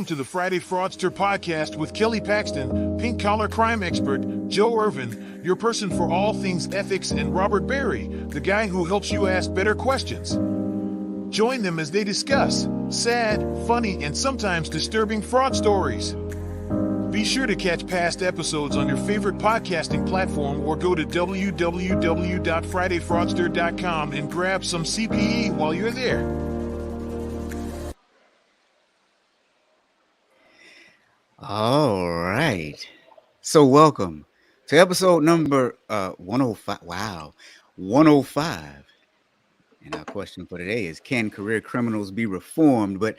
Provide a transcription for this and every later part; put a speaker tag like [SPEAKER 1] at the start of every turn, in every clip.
[SPEAKER 1] welcome to the Friday Fraudster podcast with Kelly Paxton, pink collar crime expert, Joe Irvin, your person for all things ethics, and Robert Berry, the guy who helps you ask better questions. Join them as they discuss sad, funny, and sometimes disturbing fraud stories. Be sure to catch past episodes on your favorite podcasting platform or go to www.fridayfraudster.com and grab some CPE while you're there.
[SPEAKER 2] All right. So welcome to episode number 105. Wow. 105. And our question for today is, can career criminals be reformed? But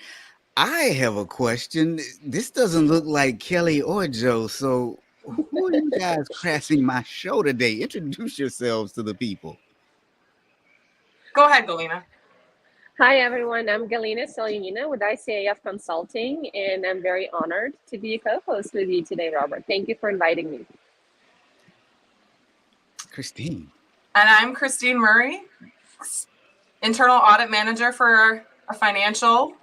[SPEAKER 2] I have a question. This doesn't look like Kelly or Joe. So who are you guys crashing my show today? Introduce yourselves to the people.
[SPEAKER 3] Go ahead, Galena.
[SPEAKER 4] Hi, everyone. I'm Galina Selyanina with ICAF Consulting, and I'm very honored to be a co-host with you today, Robert. Thank you for inviting me.
[SPEAKER 2] Christine.
[SPEAKER 3] And I'm Christine Murray, internal audit manager for a financial.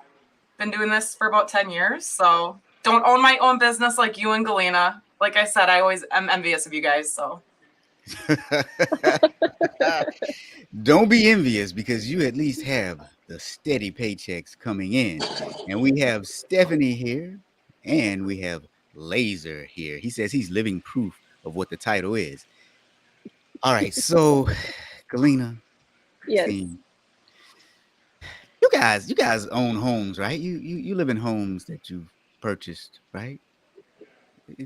[SPEAKER 3] Been doing this for about 10 years, so don't own my own business like you and Galena. Like I said, I always am envious of you guys, so.
[SPEAKER 2] Don't be envious, because you at least have the steady paychecks coming in. And we have Stephanie here, and we have Laser here. He says he's living proof of what the title is. All right, so Galena,
[SPEAKER 4] Yes.
[SPEAKER 2] Christine, you guys own homes, right? You live in homes that you've purchased, right?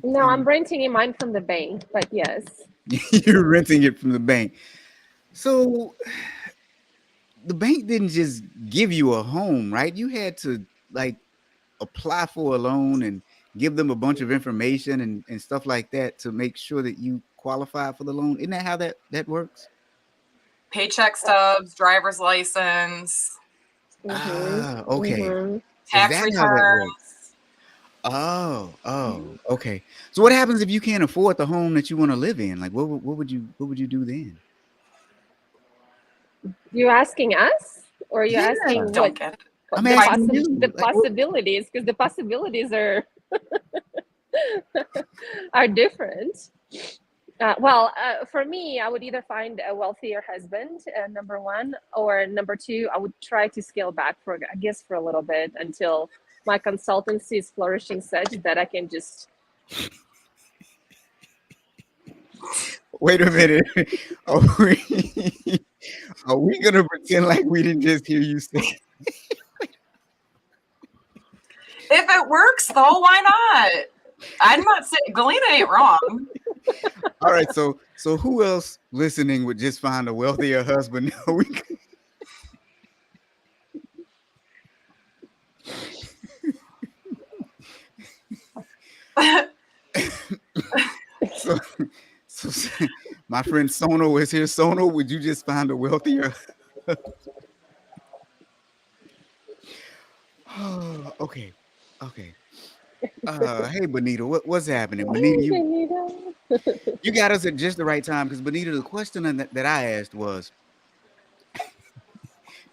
[SPEAKER 4] No, I'm renting mine from the bank, but yes.
[SPEAKER 2] You're renting it from the bank. So the bank didn't just give you a home, right? You had to like apply for a loan and give them a bunch of information and stuff like that to make sure that you qualify for the loan. Isn't that how that works?
[SPEAKER 3] Paycheck stubs, driver's license,
[SPEAKER 2] Okay.
[SPEAKER 4] Mhm.
[SPEAKER 3] tax returns.
[SPEAKER 2] Oh, okay. So what happens if you can't afford the home that you want to live in? Like, what would you do then?
[SPEAKER 4] You asking us, or are you
[SPEAKER 2] Yeah.
[SPEAKER 4] asking
[SPEAKER 3] Don't
[SPEAKER 4] what
[SPEAKER 3] get it.
[SPEAKER 2] I'm asking you.
[SPEAKER 4] the
[SPEAKER 2] Like,
[SPEAKER 4] possibilities? Because the possibilities are are different. For me, I would either find a wealthier husband, number one, or number two, I would try to scale back for a little bit until my consultancy is flourishing such that I can just.
[SPEAKER 2] Wait a minute. Are we gonna pretend like we didn't just hear you say?
[SPEAKER 3] If it works, though, why not? I'm not saying Galena ain't wrong.
[SPEAKER 2] All right, so who else listening would just find a wealthier husband? So my friend Sono is here. Sono, would you just find a wealthier? Oh, okay. Hey, Bonita, what's happening? Bonita, you got us at just the right time, because Bonita, the question that I asked was,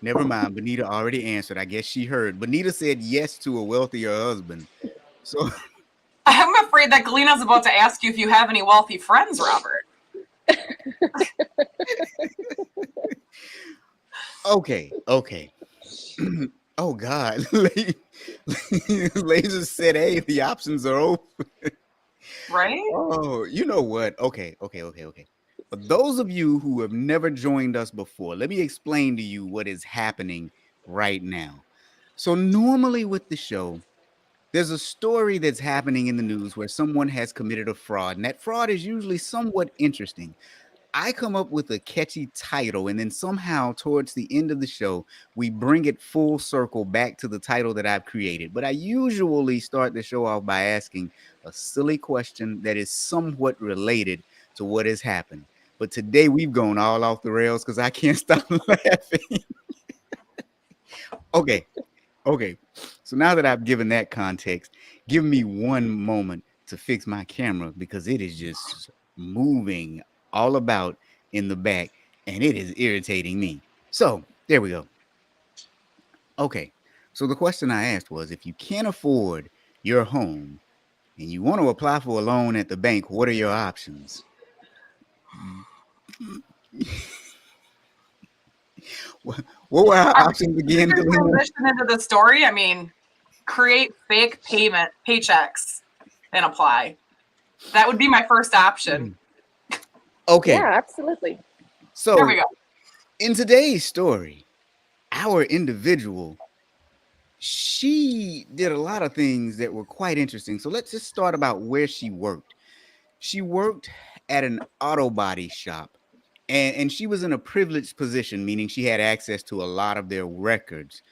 [SPEAKER 2] never mind, Bonita already answered. I guess she heard. Bonita said yes to a wealthier husband. So
[SPEAKER 3] I'm afraid that Galena's about to ask you if you have any wealthy friends, Robert.
[SPEAKER 2] Okay. Oh God. Laser said, hey, the options are open.
[SPEAKER 3] Right?
[SPEAKER 2] Oh, you know what? Okay. For those of you who have never joined us before, let me explain to you what is happening right now. So normally with the show, there's a story that's happening in the news where someone has committed a fraud, and that fraud is usually somewhat interesting. I come up with a catchy title, and then somehow towards the end of the show, we bring it full circle back to the title that I've created. But I usually start the show off by asking a silly question that is somewhat related to what has happened. But today we've gone all off the rails because I can't stop laughing. Okay. So now that I've given that context, give me one moment to fix my camera, because it is just moving all about in the back and it is irritating me. So there we go. Okay. So the question I asked was, if you can't afford your home and you want to apply for a loan at the bank, what are your options? What were our options again, Galena?
[SPEAKER 3] Transition into the story. I mean, create fake paychecks and apply. That would be my first option.
[SPEAKER 2] Okay.
[SPEAKER 4] Yeah, absolutely.
[SPEAKER 2] So
[SPEAKER 3] There we go.
[SPEAKER 2] in today's story, our individual, she did a lot of things that were quite interesting. So let's just start about where she worked. She worked at an auto body shop, and she was in a privileged position, meaning she had access to a lot of their records.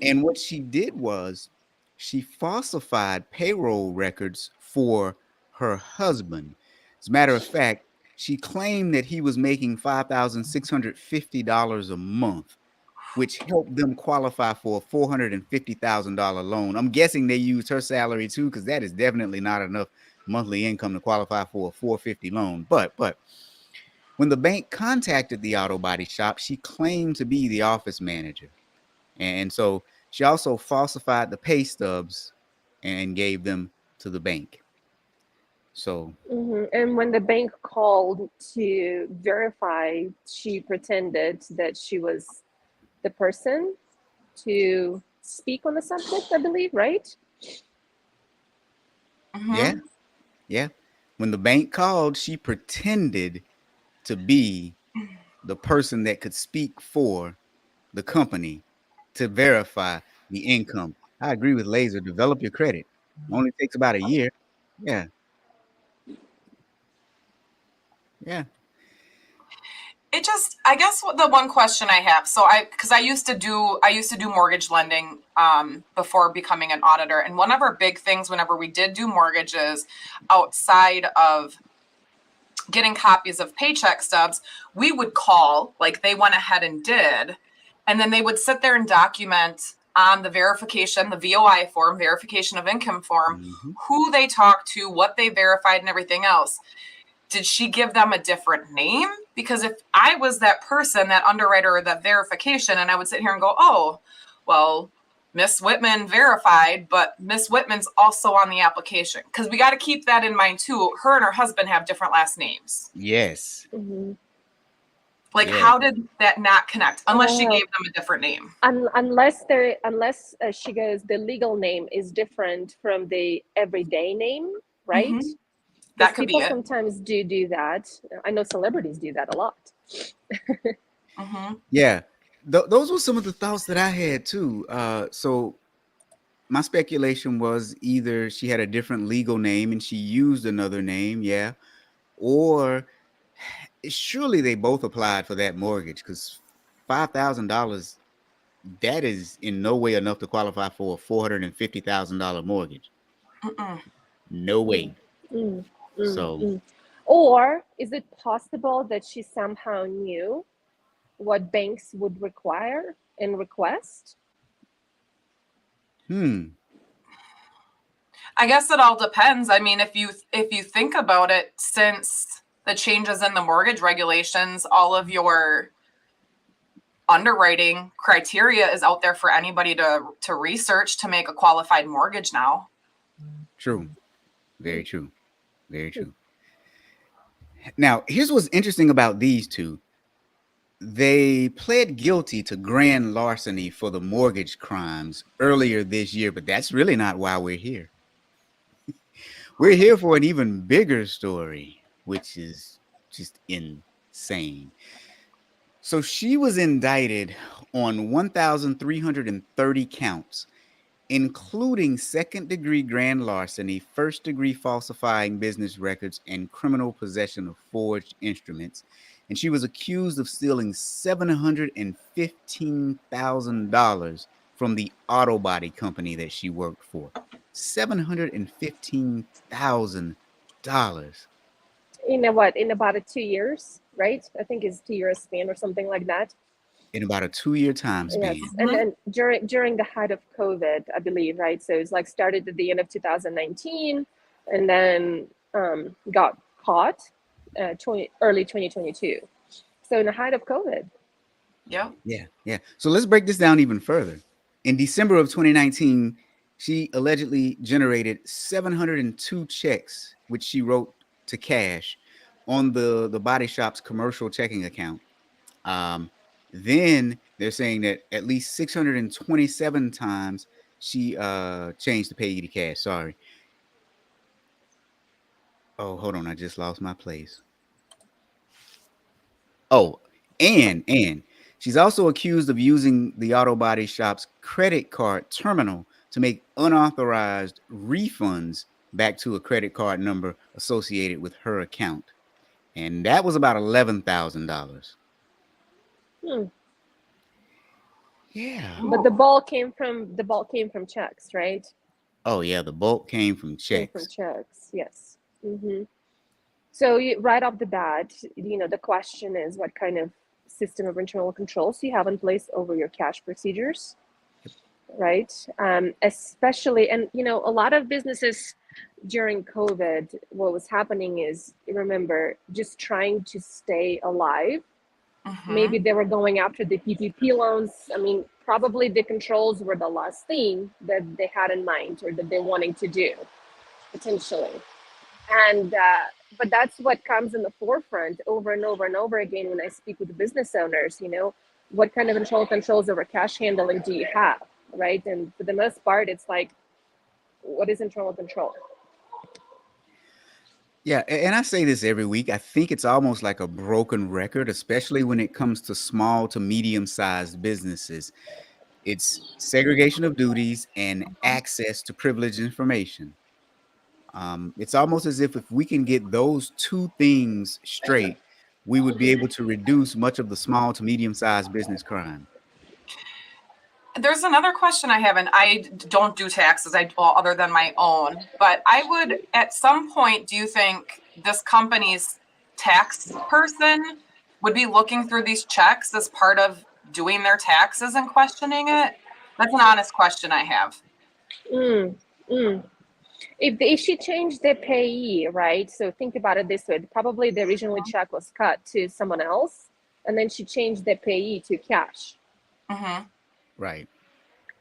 [SPEAKER 2] And what she did was she falsified payroll records for her husband. As a matter of fact, she claimed that he was making $5,650 a month, which helped them qualify for a $450,000 loan. I'm guessing they used her salary too, because that is definitely not enough monthly income to qualify for a 450 loan. But when the bank contacted the auto body shop, she claimed to be the office manager. And so she also falsified the pay stubs and gave them to the bank. So
[SPEAKER 4] And when the bank called to verify, she pretended that she was the person to speak on the subject, I believe, right?
[SPEAKER 2] yeah. When the bank called, she pretended to be the person that could speak for the company to verify the income. I agree with Laser. Develop your credit. It only takes about a year. Yeah. Yeah.
[SPEAKER 3] I guess what the one question I have, because I used to do mortgage lending before becoming an auditor, and one of our big things whenever we did do mortgages outside of getting copies of paycheck stubs, we would call, like they went ahead and did, and then they would sit there and document on the verification, the VOI form, verification of income form, who they talked to, what they verified, and everything else. Did she give them a different name? Because if I was that person, that underwriter or that verification, and I would sit here and go, oh, well, Miss Whitman verified, but Miss Whitman's also on the application. Because we got to keep that in mind too. Her and her husband have different last names.
[SPEAKER 2] Yes.
[SPEAKER 3] Like, how did that not connect? Unless she gave them a different name.
[SPEAKER 4] Unless she goes, the legal name is different from the everyday name, right?
[SPEAKER 3] That could be
[SPEAKER 4] people
[SPEAKER 3] it.
[SPEAKER 4] sometimes do that. I know celebrities do that a lot.
[SPEAKER 2] Yeah. Those were some of the thoughts that I had too. So my speculation was either she had a different legal name and she used another name, or surely they both applied for that mortgage, because $5,000, that is in no way enough to qualify for a $450,000 mortgage. No way. So,
[SPEAKER 4] or is it possible that she somehow knew what banks would require and request?
[SPEAKER 3] I guess it all depends. I mean, if you think about it, since the changes in the mortgage regulations, all of your underwriting criteria is out there for anybody to research to make a qualified mortgage now.
[SPEAKER 2] True. Very true. Very true. Now, here's what's interesting about these two. They pled guilty to grand larceny for the mortgage crimes earlier this year, but that's really not why we're here. We're here for an even bigger story, which is just insane. So she was indicted on 1,330 counts, including second-degree grand larceny, first-degree falsifying business records, and criminal possession of forged instruments. And she was accused of stealing $715,000 from the auto body company that she worked for. $715,000.
[SPEAKER 4] In about 2 years, right? I think it's 2 years span or something like that.
[SPEAKER 2] In about a 2-year time span.
[SPEAKER 4] Yes, and then during the height of COVID, I believe, right? So it's like started at the end of 2019, and then got caught early 2022. So in the height of COVID.
[SPEAKER 3] Yeah.
[SPEAKER 2] So let's break this down even further. In December of 2019, She allegedly generated 702 checks, which she wrote to cash on the body shop's commercial checking account. Um, then they're saying that at least 627 times she changed the payee to cash. Sorry. Oh, hold on. I just lost my place. Oh, and she's also accused of using the auto body shop's credit card terminal to make unauthorized refunds back to a credit card number associated with her account. And that was about $11,000.
[SPEAKER 4] Hmm.
[SPEAKER 2] Yeah.
[SPEAKER 4] But the ball came from checks, right?
[SPEAKER 2] Oh yeah, the bulk came from
[SPEAKER 4] Came from
[SPEAKER 2] checks.
[SPEAKER 4] checks. Yes. So right off the bat, the question is what kind of system of internal controls you have in place over your cash procedures, right? Especially, and a lot of businesses during COVID, what was happening is, remember, just trying to stay alive. Maybe they were going after the PPP loans. I mean, probably the controls were the last thing that they had in mind or that they're wanting to do, potentially. And but that's what comes in the forefront over and over and over again when I speak with the business owners. What kind of internal controls over cash handling do you have, right? And for the most part, it's like, what is internal control?
[SPEAKER 2] Yeah, and I say this every week. I think it's almost like a broken record, especially when it comes to small to medium-sized businesses. It's segregation of duties and access to privileged information. It's almost as if we can get those two things straight, we would be able to reduce much of the small to medium-sized business crime.
[SPEAKER 3] There's another question I have, and I don't do taxes, other than my own. But I would, at some point, do you think this company's tax person would be looking through these checks as part of doing their taxes and questioning it? That's an honest question I have.
[SPEAKER 4] Mm, mm. If she changed the payee, right? So think about it this way: probably the original check was cut to someone else, and then she changed the payee to cash.
[SPEAKER 3] Mm-hmm.
[SPEAKER 2] Right.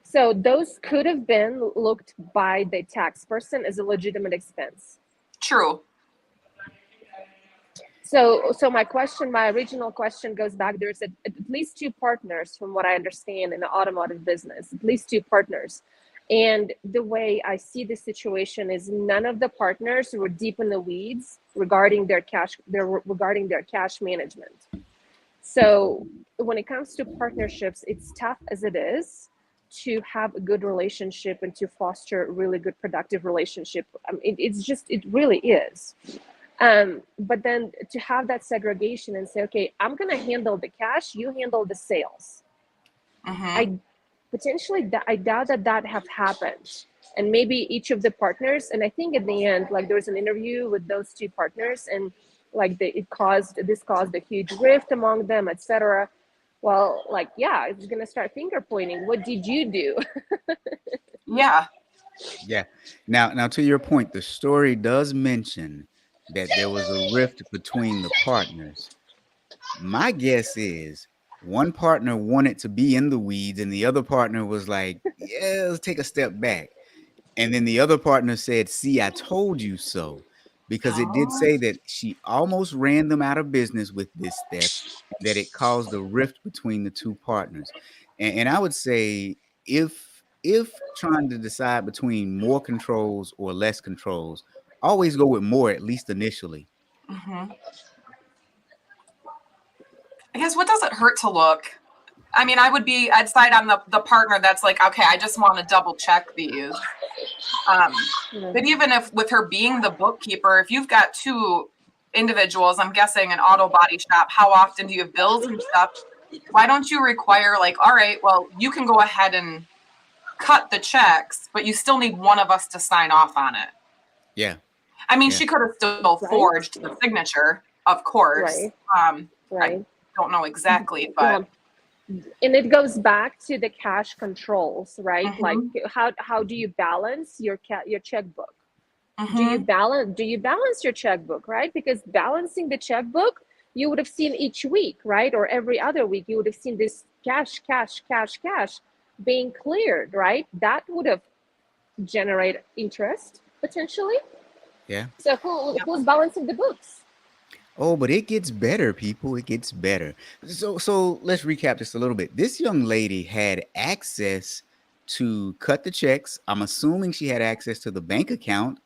[SPEAKER 4] So those could have been looked by the tax person as a legitimate expense.
[SPEAKER 3] True.
[SPEAKER 4] So my original question goes back. There's at least two partners, from what I understand, in the automotive business. At least two partners, and the way I see the situation is none of the partners were deep in the weeds regarding their cash management. So when it comes to partnerships, it's tough as it is to have a good relationship and to foster a really good productive relationship. It really is. But then to have that segregation and say, okay, I'm going to handle the cash, you handle the sales.
[SPEAKER 3] Mm-hmm.
[SPEAKER 4] I doubt that have happened. And maybe each of the partners, and I think in the end, like, there was an interview with those two partners, and like this caused a huge rift among them, etc. Well, like, yeah, it's going to start finger pointing. What did you do?
[SPEAKER 3] Yeah.
[SPEAKER 2] Yeah. Now to your point, the story does mention that there was a rift between the partners. My guess is one partner wanted to be in the weeds and the other partner was like, yeah, let's take a step back. And then the other partner said, see, I told you so. Because it did say that she almost ran them out of business with this theft, and that it caused a rift between the two partners. And I would say if trying to decide between more controls or less controls, always go with more, at least initially.
[SPEAKER 3] Mm-hmm. I guess, what does it hurt to look? I mean, I'd side on the partner that's like, okay, I just want to double check these. But even if with her being the bookkeeper, if you've got two individuals, I'm guessing an auto body shop, how often do you have bills and stuff? Why don't you require, like, all right, well, you can go ahead and cut the checks, but you still need one of us to sign off on it.
[SPEAKER 2] Yeah.
[SPEAKER 3] I mean,
[SPEAKER 2] Yeah.
[SPEAKER 3] she could have still forged the signature, of course.
[SPEAKER 4] Right.
[SPEAKER 3] I don't know exactly, but
[SPEAKER 4] and it goes back to the cash controls, right?
[SPEAKER 3] Mhm.
[SPEAKER 4] Like, how do you balance your checkbook?
[SPEAKER 3] Mhm.
[SPEAKER 4] Do you balance your checkbook, right? Because balancing the checkbook, you would have seen each week, right? Or every other week, you would have seen this cash being cleared, right? That would have generate interest potentially.
[SPEAKER 2] Yeah.
[SPEAKER 4] So who's balancing the books?
[SPEAKER 2] Oh, but it gets better, people. It gets better. So let's recap this a little bit. This young lady had access to cut the checks. I'm assuming she had access to the bank account.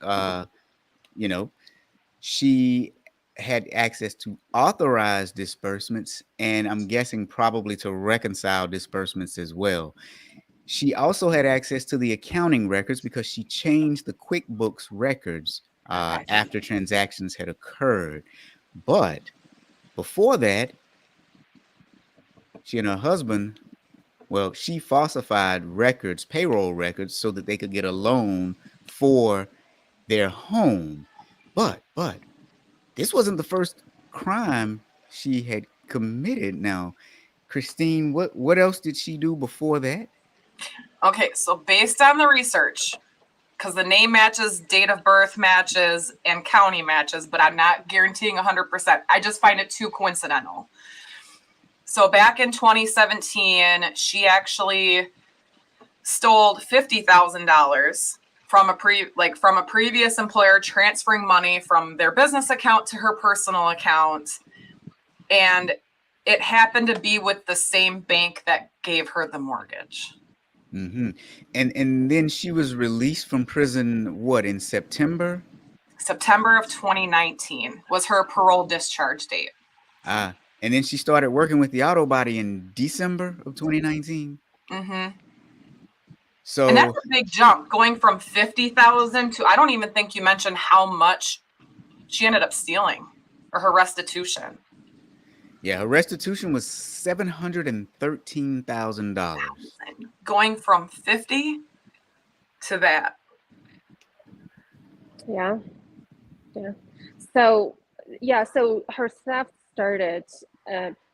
[SPEAKER 2] You know, she had access to authorize disbursements, and I'm guessing probably to reconcile disbursements as well. She also had access to the accounting records because she changed the QuickBooks records after transactions had occurred. But before that, she and her husband, well, she falsified records, payroll records, so that they could get a loan for their home. But this wasn't the first crime she had committed. Now, Christine, what else did she do before that?
[SPEAKER 3] Okay, so based on the research, because the name matches, date of birth matches, and county matches, but I'm not guaranteeing 100%. I just find it too coincidental. So back in 2017, she actually stole $50,000 from a previous employer, transferring money from their business account to her personal account, and it happened to be with the same bank that gave her the mortgage.
[SPEAKER 2] Mm-hmm. And then she was released from prison, what, in September?
[SPEAKER 3] September of 2019 was her parole discharge date.
[SPEAKER 2] And then she started working with the auto body in December of 2019.
[SPEAKER 3] Mm-hmm.
[SPEAKER 2] So,
[SPEAKER 3] and that's a big jump, going from 50,000 to, I don't even think you mentioned how much she ended up stealing, or her restitution.
[SPEAKER 2] yeah, her restitution was $713,000.
[SPEAKER 3] Going from 50 to that.
[SPEAKER 4] Yeah. So her theft started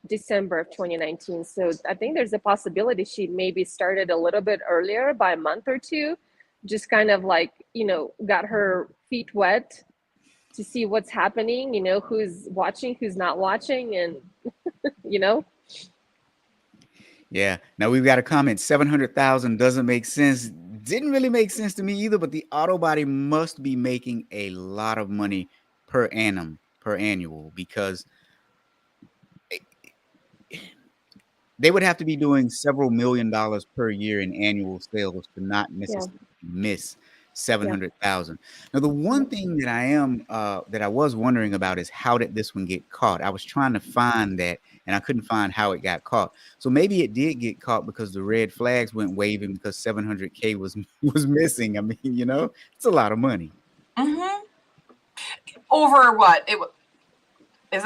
[SPEAKER 4] December of 2019. So I think there's a possibility she maybe started a little bit earlier, by a month or two, just kind of like, got her feet wet to see what's happening, who's watching, who's not watching, and
[SPEAKER 2] Yeah. Now we've got a comment. 700,000 doesn't make sense. Didn't really make sense to me either, but the auto body must be making a lot of money per annual, because they would have to be doing several $1,000,000 per year in annual sales to not necessarily miss 700,000. Now, the one thing that I was wondering about is, how did this one get caught? I was trying to find that, and I couldn't find how it got caught. So maybe it did get caught because the red flags went waving because 700K was missing. I mean, it's a lot of money.
[SPEAKER 3] Mm-hmm. Over what?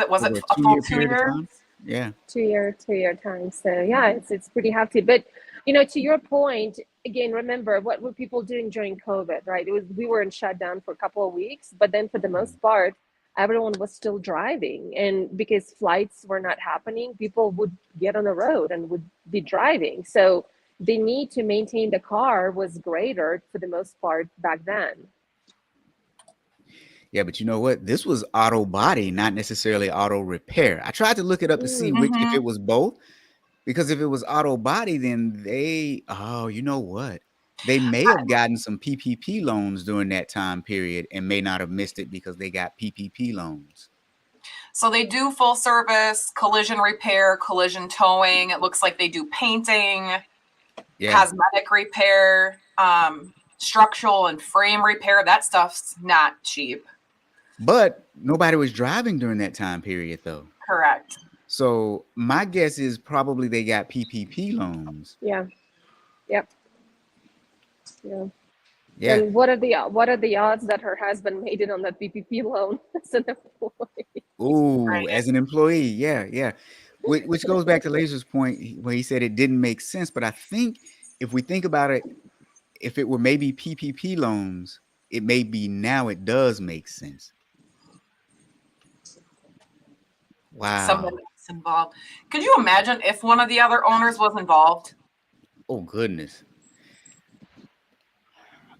[SPEAKER 3] Was it a full 2 years?
[SPEAKER 2] Yeah.
[SPEAKER 4] 2 year time. So yeah, it's pretty hefty. But to your point, again, remember what were people doing during COVID, right? We were in shutdown for a couple of weeks, but then for the most part, everyone was still driving, and because flights were not happening, people would get on the road and would be driving. So the need to maintain the car was greater for the most part back then.
[SPEAKER 2] Yeah, but you know what? This was auto body, not necessarily auto repair. I tried to look it up to see if it was both, because if it was auto body, then you know what? They may have gotten some PPP loans during that time period and may not have missed it because they got PPP loans.
[SPEAKER 3] So they do full service collision repair, collision towing. It looks like they do painting, cosmetic repair, structural and frame repair. That stuff's not cheap.
[SPEAKER 2] But nobody was driving during that time period, though.
[SPEAKER 3] Correct.
[SPEAKER 2] So my guess is probably they got PPP loans.
[SPEAKER 4] Yeah. Yep. Yeah.
[SPEAKER 2] Yeah.
[SPEAKER 4] And what are the odds that her husband made it on that PPP loan as an employee?
[SPEAKER 2] Ooh, as an employee, yeah. Which goes back to Laser's point where he said it didn't make sense. But I think if we think about it, if it were maybe PPP loans, it may be now it does make sense. Wow.
[SPEAKER 3] Somebody else involved. Could you imagine if one of the other owners was involved?
[SPEAKER 2] Oh, goodness.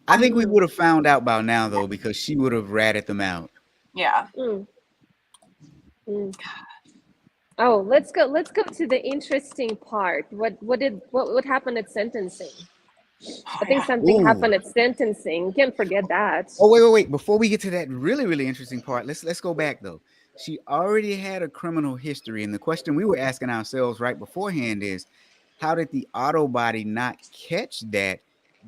[SPEAKER 2] I think we would have found out by now, though, because she would have ratted them out.
[SPEAKER 3] Yeah.
[SPEAKER 4] Oh, let's go to the interesting part. What happened at sentencing? I think something happened at sentencing. Can't forget that.
[SPEAKER 2] Oh, wait. Before we get to that really, really interesting part, let's go back though. She already had a criminal history, and the question we were asking ourselves right beforehand is, how did the auto body not catch that?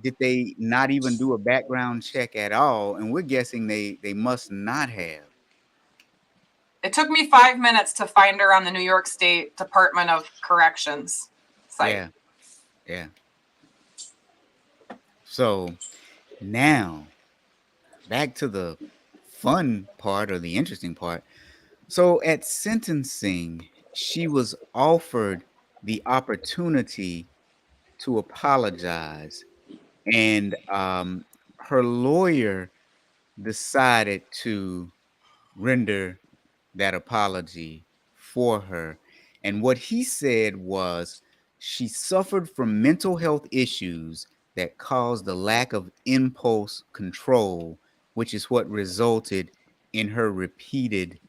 [SPEAKER 2] Did they not even do a background check at all? And we're guessing they must not have.
[SPEAKER 3] It took me 5 minutes to find her on the New York State Department of Corrections site.
[SPEAKER 2] Yeah. So now back to the fun part or the interesting part. So at sentencing, she was offered the opportunity to apologize, and her lawyer decided to render that apology for her. And what he said was she suffered from mental health issues that caused a lack of impulse control, which is what resulted in her repeated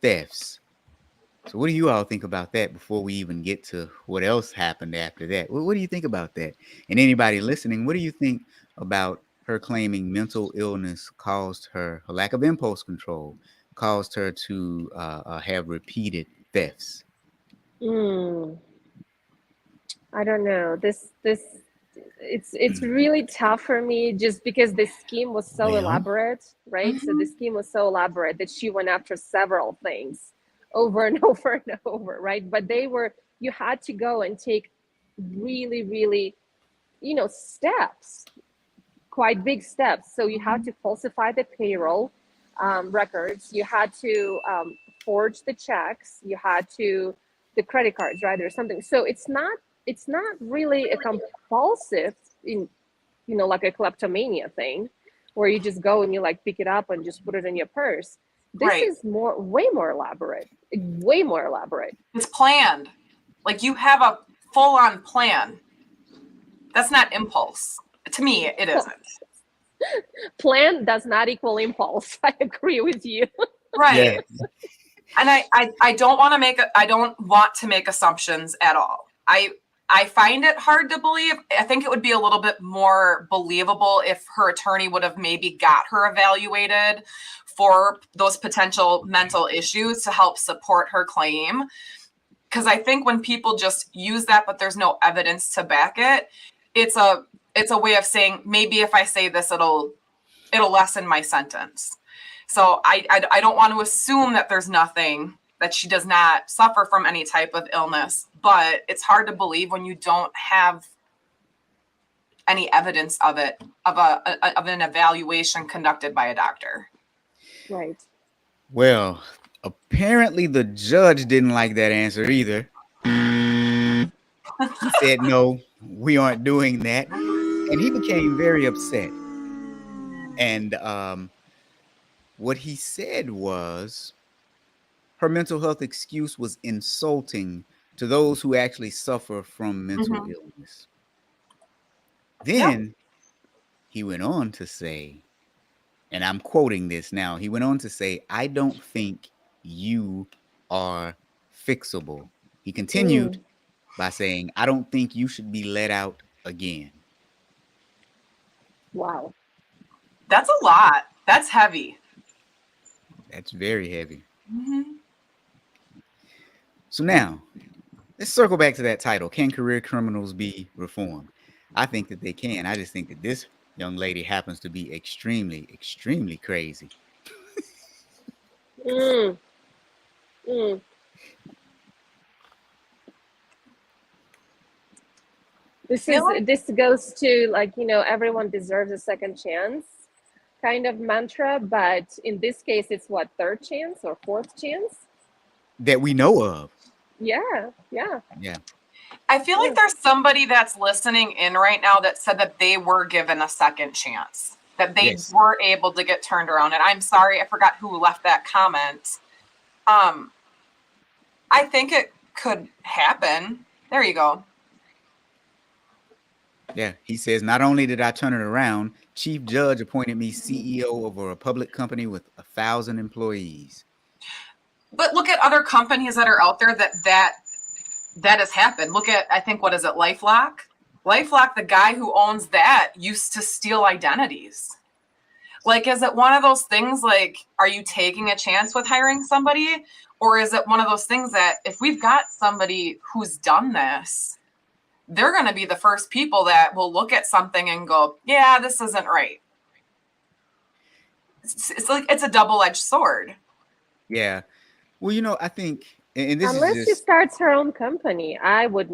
[SPEAKER 2] thefts. So what do you all think about that before we even get to what else happened after that? What do you think about that? And anybody listening, what do you think about her claiming mental illness caused her lack of impulse control, caused her to have repeated thefts?
[SPEAKER 4] I don't know. It's really tough for me just because the scheme was so elaborate, right? So the scheme was so elaborate that she went after several things over and over and over, right? But you had to go and take really, really, steps, quite big steps. So you had to falsify the payroll records. You had to forge the checks. You had to the credit cards, right, or something. So it's not really a compulsive like a kleptomania thing where you just go and you like pick it up and just put it in your purse. This is way more elaborate.
[SPEAKER 3] It's planned. Like you have a full-on plan. That's not impulse. To me, it isn't.
[SPEAKER 4] Plan does not equal impulse. I agree with you.
[SPEAKER 3] Right. Yeah. And I don't want to make assumptions at all. I find it hard to believe. I think it would be a little bit more believable if her attorney would have maybe got her evaluated for those potential mental issues to help support her claim. Because I think when people just use that, but there's no evidence to back it, it's a way of saying, maybe if I say this, it'll lessen my sentence. So I don't want to assume that there's nothing, that she does not suffer from any type of illness, but it's hard to believe when you don't have any evidence of it, of an evaluation conducted by a doctor.
[SPEAKER 4] Right.
[SPEAKER 2] Well, apparently the judge didn't like that answer either. He said, no, we aren't doing that. And he became very upset. And what he said was her mental health excuse was insulting to those who actually suffer from mental illness. Then he went on to say, and I'm quoting this now, he went on to say, I don't think you are fixable. He continued by saying, I don't think you should be let out again.
[SPEAKER 4] Wow.
[SPEAKER 3] That's a lot. That's heavy.
[SPEAKER 2] That's very heavy. So now, let's circle back to that title. Can career criminals be reformed? I think that they can. I just think that this young lady happens to be extremely, extremely crazy.
[SPEAKER 4] This goes to everyone deserves a second chance kind of mantra, but in this case it's what, third chance or fourth chance
[SPEAKER 2] that we know of.
[SPEAKER 4] Yeah.
[SPEAKER 3] I feel like there's somebody that's listening in right now that said that they were given a second chance, that they were able to get turned around. And I'm sorry, I forgot who left that comment. I think it could happen. There you go.
[SPEAKER 2] Yeah, he says, not only did I turn it around, chief judge appointed me CEO of a public company with 1,000 employees.
[SPEAKER 3] But look at other companies that are out there that has happened. Look at, I think, what is it, LifeLock? LifeLock, the guy who owns that used to steal identities. Like, is it one of those things like, are you taking a chance with hiring somebody? Or is it one of those things that if we've got somebody who's done this, they're going to be the first people that will look at something and go, yeah, this isn't right. It's like, it's a double-edged sword.
[SPEAKER 2] Yeah. Well, you know, I think, and this
[SPEAKER 4] Unless
[SPEAKER 2] is
[SPEAKER 4] she
[SPEAKER 2] just,
[SPEAKER 4] starts her own company, I would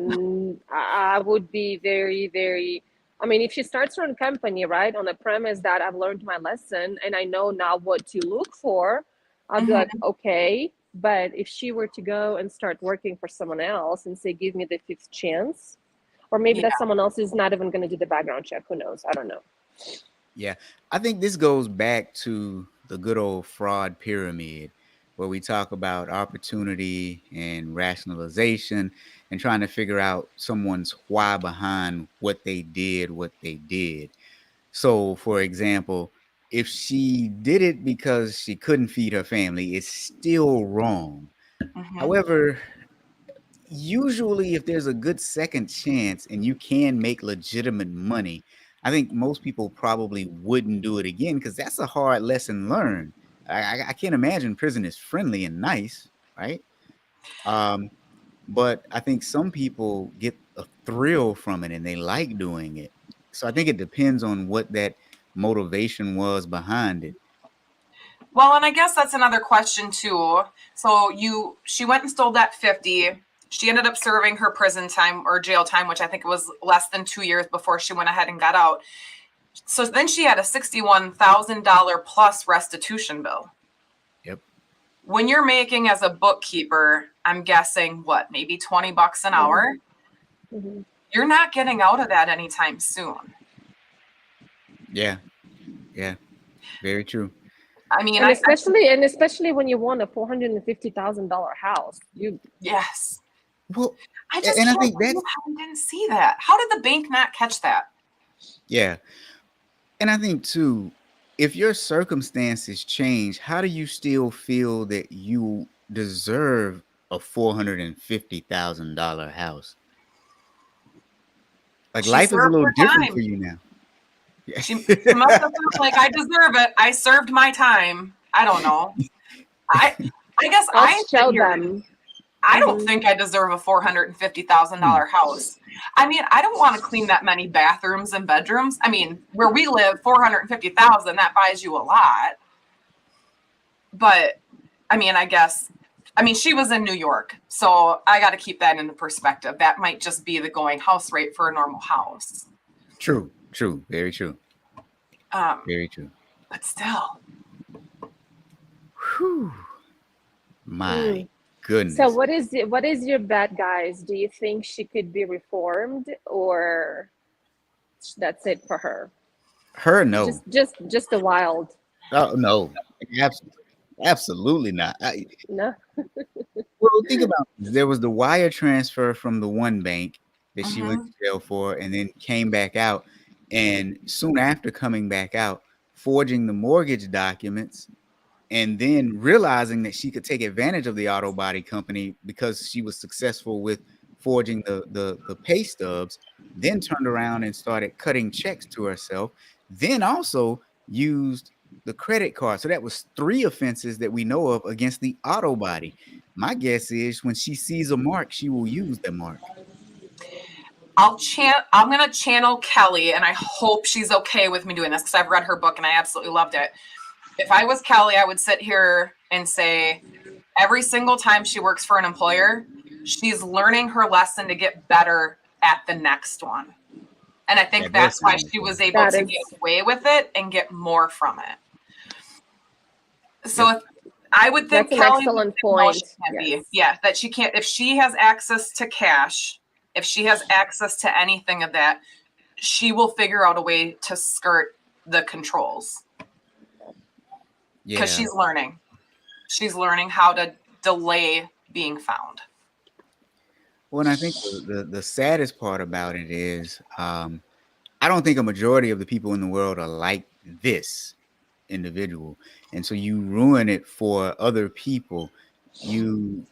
[SPEAKER 4] be very, very. I mean, if she starts her own company, right, on the premise that I've learned my lesson and I know now what to look for, I'd be like, okay. But if she were to go and start working for someone else and say, give me the fifth chance, or maybe that someone else is not even going to do the background check. Who knows? I don't know.
[SPEAKER 2] yeah, I think this goes back to the good old fraud pyramid where we talk about opportunity and rationalization and trying to figure out someone's why behind what they did. So, for example, if she did it because she couldn't feed her family, it's still wrong. However, usually if there's a good second chance and you can make legitimate money, I think most people probably wouldn't do it again because that's a hard lesson learned. I can't imagine prison is friendly and nice, right? Um, but I think some people get a thrill from it and they like doing it. So I think it depends on what that motivation was behind it.
[SPEAKER 3] Well, and I guess that's another question too. So she went and stole that 50. She ended up serving her prison time or jail time, which I think it was less than 2 years before she went ahead and got out. So then she had a $61,000 plus restitution bill.
[SPEAKER 2] Yep.
[SPEAKER 3] When you're making as a bookkeeper, I'm guessing what, maybe $20 an hour?
[SPEAKER 4] Mm-hmm.
[SPEAKER 3] You're not getting out of that anytime soon.
[SPEAKER 2] Yeah. Yeah. Very true.
[SPEAKER 3] I mean,
[SPEAKER 4] and especially when you want a $450,000 house,
[SPEAKER 3] yes.
[SPEAKER 2] Well,
[SPEAKER 3] I just
[SPEAKER 2] and I
[SPEAKER 3] can't
[SPEAKER 2] think
[SPEAKER 3] believe
[SPEAKER 2] that's,
[SPEAKER 3] how we didn't see that. How did the bank not catch that?
[SPEAKER 2] yeah. And I think too, if your circumstances change, how do you still feel that you deserve a $450,000 house? Like
[SPEAKER 3] She
[SPEAKER 2] life is a
[SPEAKER 3] served
[SPEAKER 2] little
[SPEAKER 3] her
[SPEAKER 2] different
[SPEAKER 3] time.
[SPEAKER 2] for you now. Yeah.
[SPEAKER 3] She must have felt like, I deserve it. I served my time. I don't know. I guess
[SPEAKER 4] I'll show them.
[SPEAKER 3] I don't think I deserve a $450,000 house. I mean, I don't want to clean that many bathrooms and bedrooms. I mean, where we live, $450,000, that buys you a lot. But I mean, she was in New York, so I got to keep that into perspective. That might just be the going house rate for a normal house.
[SPEAKER 2] True. Very true. Very true.
[SPEAKER 3] But still.
[SPEAKER 2] Whew. My goodness.
[SPEAKER 4] So what is your bet, guys? Do you think she could be reformed, or that's it for her?
[SPEAKER 2] No.
[SPEAKER 4] Just a wild.
[SPEAKER 2] Oh no. Absolutely not.
[SPEAKER 4] No.
[SPEAKER 2] Well, think about this. There was the wire transfer from the one bank that she went to jail for and then came back out. And soon after coming back out, forging the mortgage documents and then realizing that she could take advantage of the auto body company because she was successful with forging the pay stubs, then turned around and started cutting checks to herself, then also used the credit card. So that was 3 offenses that we know of against the auto body. My guess is when she sees a mark, she will use the mark.
[SPEAKER 3] I'm going to channel Kelly, and I hope she's okay with me doing this because I've read her book and I absolutely loved it. If I was Kelly, I would sit here and say every single time she works for an employer, she's learning her lesson to get better at the next one. And I think that's why she was able to get away with it and get more from it. So I would think
[SPEAKER 4] that's an
[SPEAKER 3] Kelly
[SPEAKER 4] excellent point.
[SPEAKER 3] That she can't, if she has access to cash, if she has access to anything of that, she will figure out a way to skirt the controls. Because she's learning. She's learning how to delay being found.
[SPEAKER 2] Well, and I think the saddest part about it is I don't think a majority of the people in the world are like this individual. And so you ruin it for other people. You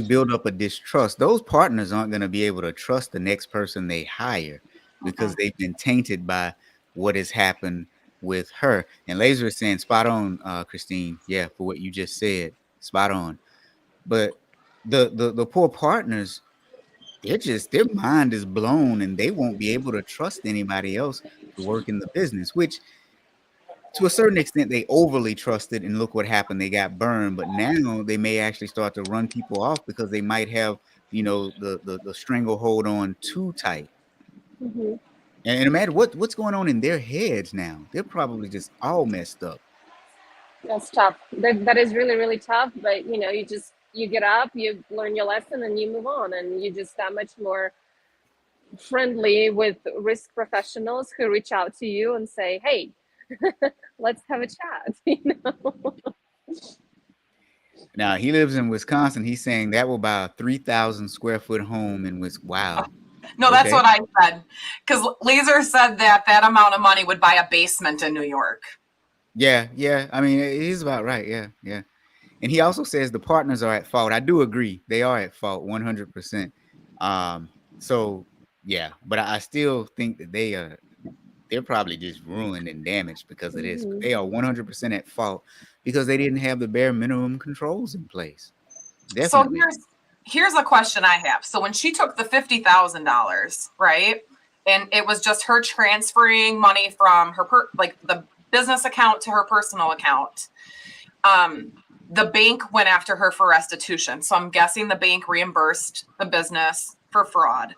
[SPEAKER 2] build up a distrust. Those partners aren't going to be able to trust the next person they hire. because they've been tainted by what has happened with her. And Laser is saying spot on, Christine. Yeah, for what you just said, spot on. But the poor partners, their mind is blown, and they won't be able to trust anybody else to work in the business, which to a certain extent they overly trusted, and look what happened. They got burned. But now they may actually start to run people off because they might have, the stranglehold on too tight.
[SPEAKER 4] Hmm.
[SPEAKER 2] And imagine what's going on in their heads now. They're probably just all messed up.
[SPEAKER 4] That's tough. That is really, really tough. But you get up, you learn your lesson, and you move on, and you just that much more friendly with risk professionals who reach out to you and say, "Hey, let's have a chat."
[SPEAKER 2] Now he lives in Wisconsin. He's saying that will buy a 3,000 square foot home in Wisconsin. Wow.
[SPEAKER 3] No, that's
[SPEAKER 2] Okay.
[SPEAKER 3] what I said. Because Laser said that amount of money would buy a basement in New York.
[SPEAKER 2] Yeah. I mean, he's about right. Yeah. And he also says the partners are at fault. I do agree. They are at fault 100%. So yeah, but I still think that they're probably just ruined and damaged because of this. But
[SPEAKER 4] Mhm.
[SPEAKER 2] they are 100% at fault because they didn't have the bare minimum controls in place. Definitely.
[SPEAKER 3] So here's a question I have. So when she took the $50,000, right, and it was just her transferring money from her the business account to her personal account, the bank went after her for restitution. So I'm guessing the bank reimbursed the business for fraud.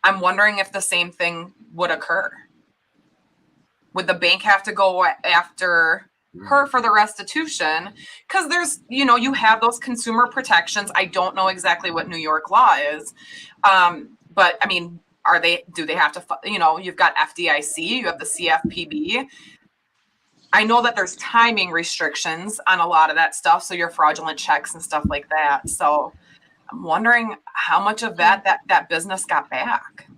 [SPEAKER 3] I'm wondering if the same thing would occur. Would the bank have to go after her for the restitution? Because there's, you have those consumer protections. I don't know exactly what New York law is. But I mean, do they have to, you've got FDIC, you have the CFPB. I know that there's timing restrictions on a lot of that stuff. So your fraudulent checks and stuff like that. So I'm wondering how much of that business got back.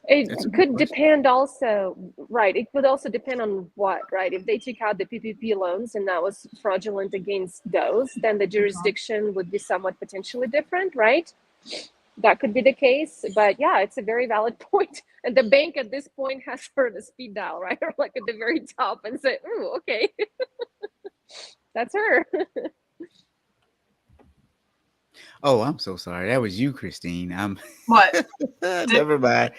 [SPEAKER 4] It could depend also, right? It would also depend on what, right? If they took out the PPP loans and that was fraudulent against those, then the jurisdiction would be somewhat potentially different, right? That could be the case. But yeah, it's a very valid point. And the bank at this point has her the speed dial, right? Or like at the very top and say, "Ooh, okay, that's her."
[SPEAKER 2] Oh, I'm so sorry. That was you, Christine.
[SPEAKER 3] What?
[SPEAKER 2] Never mind.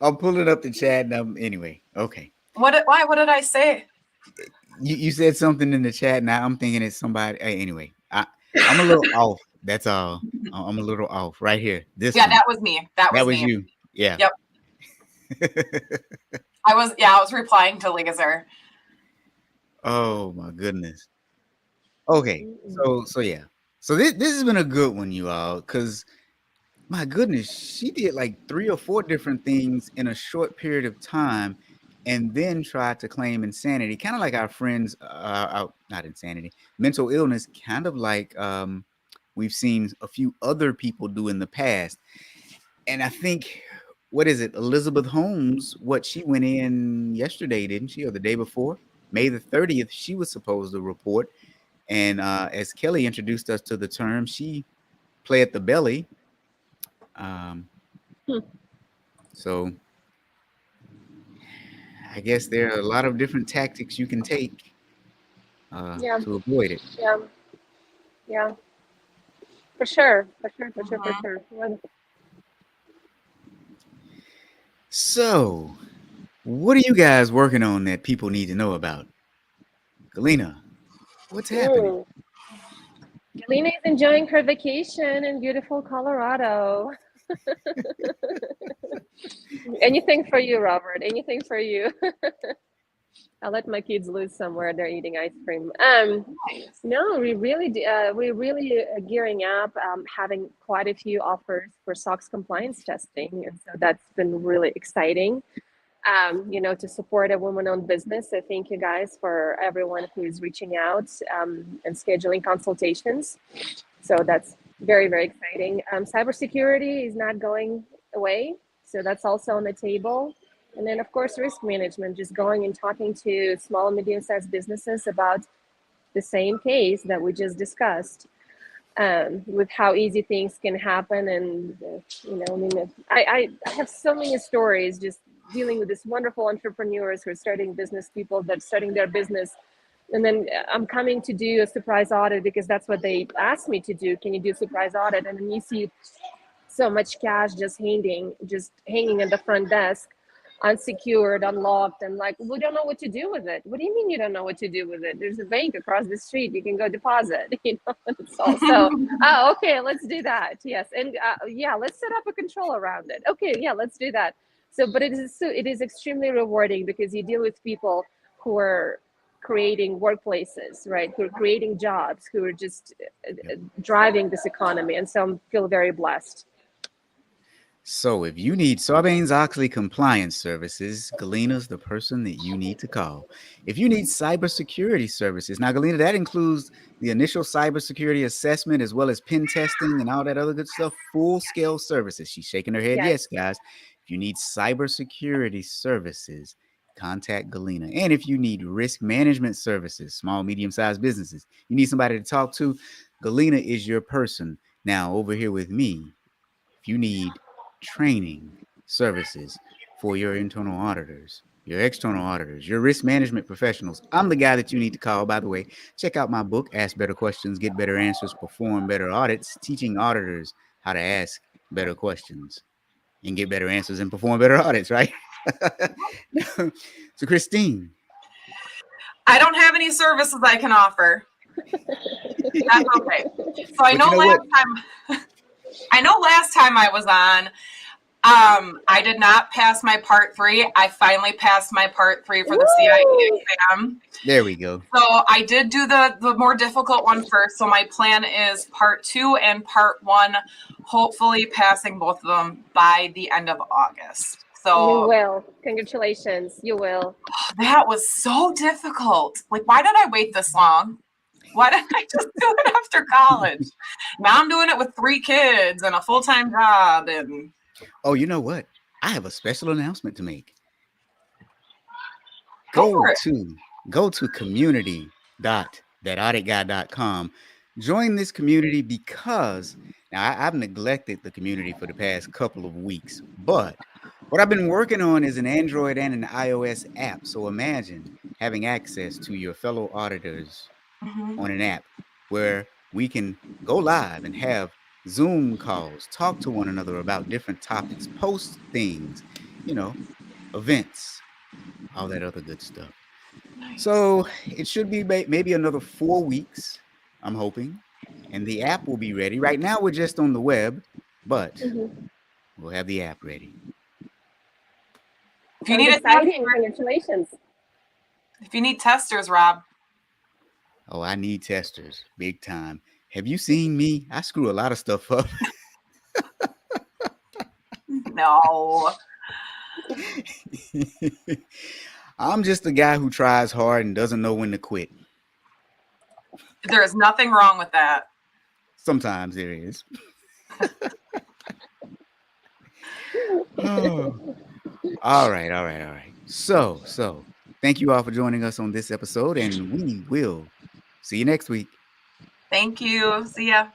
[SPEAKER 2] I'm pulling up the chat. And anyway, okay.
[SPEAKER 3] What did I say?
[SPEAKER 2] You said something in the chat. Now I'm thinking it's somebody. Anyway, I'm a little off. That's all. I'm a little off right here.
[SPEAKER 3] That was me. That was me.
[SPEAKER 2] You. Yeah.
[SPEAKER 3] Yep. I was replying to Laser.
[SPEAKER 2] Oh my goodness. Okay. So yeah. So this has been a good one, you all, because my goodness, she did like 3 or 4 different things in a short period of time, and then tried to claim insanity, kind of like our friends, not insanity, mental illness, kind of like we've seen a few other people do in the past. And I think, what is it, Elizabeth Holmes? What, she went in yesterday, didn't she, or the day before, May the 30th? She was supposed to report. And as Kelly introduced us to the term, she played the belly. So I guess there are a lot of different tactics you can take to avoid it.
[SPEAKER 4] Yeah. For sure.
[SPEAKER 2] So, what are you guys working on that people need to know about? Galena, what's happening?
[SPEAKER 4] Galena is enjoying her vacation in beautiful Colorado. Anything for you, Robert. Anything for you. I'll let my kids loose somewhere. They're eating ice cream. No, we're really gearing up, having quite a few offers for SOX compliance testing, and so that's been really exciting. To support a woman-owned business. So thank you guys for everyone who's reaching out and scheduling consultations. So that's very, very exciting. Cybersecurity is not going away, so that's also on the table. And then, of course, risk management, just going and talking to small and medium-sized businesses about the same case that we just discussed. with how easy things can happen. And I mean, I have so many stories just dealing with these wonderful entrepreneurs who are starting business, people that are starting their business, and then I'm coming to do a surprise audit because that's what they asked me to do. Can you do a surprise audit? And then you see so much cash just hanging at the front desk, unsecured, unlocked, and like, we don't know what to do with it. What do you mean you don't know what to do with it? There's a bank across the street, you can go deposit. It's also, oh, okay, let's do that. Yes. And yeah, let's set up a control around it. Okay, yeah, let's do that. So, but it is extremely rewarding because you deal with people who are creating workplaces, right? Who are creating jobs, who are just driving this economy. And so I feel very blessed.
[SPEAKER 2] So if you need Sarbanes-Oxley compliance services, Galena's the person that you need to call. If you need cybersecurity services, now Galena, that includes the initial cybersecurity assessment as well as pen testing and all that other good stuff, full-scale services. She's shaking her head. Yes, guys. If you need cybersecurity services, contact Galena. And if you need risk management services, small, medium-sized businesses, you need somebody to talk to, Galena is your person. Now, over here with me, if you need training services for your internal auditors, your external auditors, your risk management professionals, I'm the guy that you need to call. By the way, check out my book, Ask Better Questions, Get Better Answers, Perform Better Audits, teaching auditors how to ask better questions and get better answers and perform better audits, right? So, Christine.
[SPEAKER 3] I don't have any services I can offer. That's okay. So I know last time I was on, I did not pass my part 3. I finally passed my part 3 for the CIE exam.
[SPEAKER 2] There we go.
[SPEAKER 3] So I did do the more difficult one first. So my plan is part 2 and part 1, hopefully passing both of them by the end of August. So
[SPEAKER 4] you will. Congratulations. You will.
[SPEAKER 3] That was so difficult. Like, why did I wait this long? Why didn't I just do it after college? Now I'm doing it with 3 kids and a full-time job. And
[SPEAKER 2] oh, you know what? I have a special announcement to make.
[SPEAKER 3] Go
[SPEAKER 2] to community.thatauditguy.com. Join this community because now I've neglected the community for the past couple of weeks, but what I've been working on is an Android and an iOS app. So imagine having access to your fellow auditors on an app where we can go live and have Zoom calls, talk to one another about different topics, post things, events, all that other good stuff. Nice. So it should be maybe another 4 weeks, I'm hoping, and the app will be ready. Right now we're just on the web, but we'll have the app ready.
[SPEAKER 3] If you need
[SPEAKER 4] congratulations.
[SPEAKER 3] If you need testers, Rob.
[SPEAKER 2] Oh, I need testers, big time. Have you seen me? I screw a lot of stuff up.
[SPEAKER 3] No.
[SPEAKER 2] I'm just a guy who tries hard and doesn't know when to quit.
[SPEAKER 3] There is nothing wrong with that.
[SPEAKER 2] Sometimes there is. Oh. All right. So thank you all for joining us on this episode, and we will see you next week.
[SPEAKER 3] Thank you. See ya.